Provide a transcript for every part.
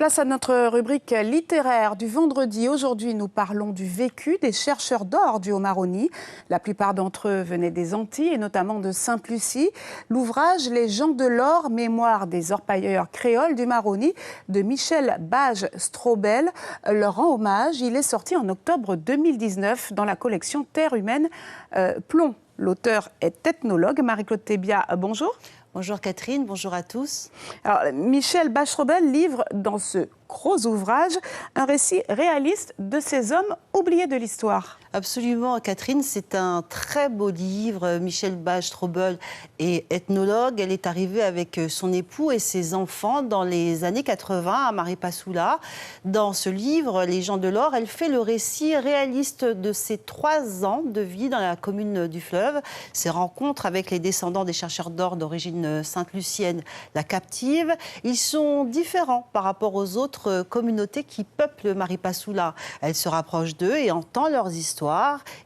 Place à notre rubrique littéraire du vendredi. Aujourd'hui, nous parlons du vécu des chercheurs d'or du Haut-Maroni. La plupart d'entre eux venaient des Antilles et notamment de Sainte-Lucie. L'ouvrage « Les gens de l'or, mémoire des orpailleurs créoles du Maroni » de Michel Bage-Strobel leur rend hommage. Il est sorti en octobre 2019 dans la collection Terre humaine Plomb. L'auteur est ethnologue. Marie-Claude Thébia, bonjour. Bonjour Catherine, bonjour à tous. Alors, Michel Bage-Strobel livre dans ce gros ouvrage un récit réaliste de ces hommes oubliés de l'histoire. Absolument Catherine, c'est un très beau livre. Michel Bage-Strobel est ethnologue. Elle est arrivée avec son époux et ses enfants dans les années 80 à Maripasoula. Dans ce livre, Les gens de l'or, elle fait le récit réaliste de ses 3 ans de vie dans la commune du Fleuve. Ses rencontres avec les descendants des chercheurs d'or d'origine sainte-lucienne, la captive. Ils sont différents par rapport aux autres communautés qui peuplent Maripasoula. Elle se rapproche d'eux et entend leurs histoires.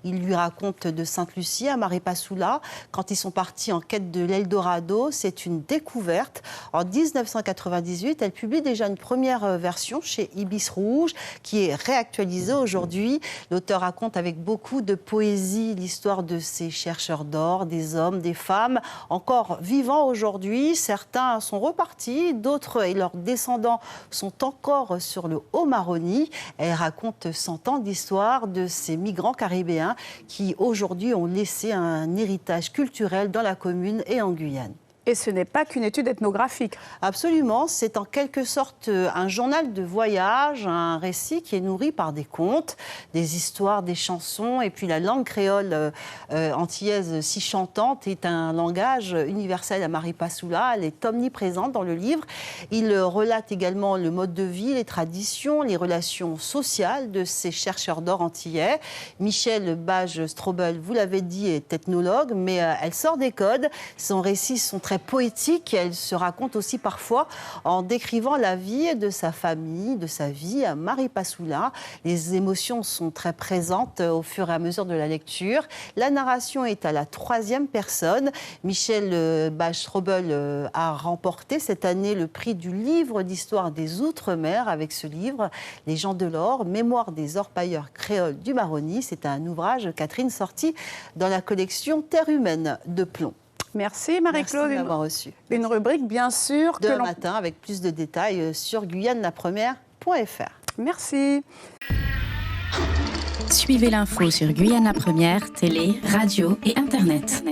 Il lui raconte de Sainte-Lucie à Maripasoula. Quand ils sont partis en quête de l'Eldorado, c'est une découverte. En 1998, elle publie déjà une première version chez Ibis Rouge qui est réactualisée aujourd'hui. L'auteur raconte avec beaucoup de poésie l'histoire de ces chercheurs d'or, des hommes, des femmes, encore vivants aujourd'hui. Certains sont repartis, d'autres et leurs descendants sont encore sur le Haut-Maroni. Elle raconte 100 ans d'histoire de ces migrants caribéens qui aujourd'hui ont laissé un héritage culturel dans la commune et en Guyane. Et ce n'est pas qu'une étude ethnographique. Absolument, c'est en quelque sorte un journal de voyage, un récit qui est nourri par des contes, des histoires, des chansons. Et puis la langue créole antillaise si chantante est un langage universel à Maripasoula. Elle est omniprésente dans le livre. Il relate également le mode de vie, les traditions, les relations sociales de ces chercheurs d'or antillais. Michel Bage-Strobel, vous l'avez dit, est ethnologue, mais elle sort des codes. Son récit sont très poétique. Elle se raconte aussi parfois en décrivant la vie de sa famille, de sa vie à Maripasoula. Les émotions sont très présentes au fur et à mesure de la lecture. La narration est à la 3e personne. Michel Bage-Strobel a remporté cette année le prix du livre d'histoire des Outre-mer avec ce livre, Les gens de l'or, mémoire des orpailleurs créoles du Maroni. C'est un ouvrage, Catherine, sorti dans la collection Terre humaine de Plomb. Merci Marie-Claude. Merci de m'avoir reçu. Une rubrique bien sûr demain matin avec plus de détails sur guyane-la-première.fr. Merci. Suivez l'info sur Guyane la Première, télé, radio et internet.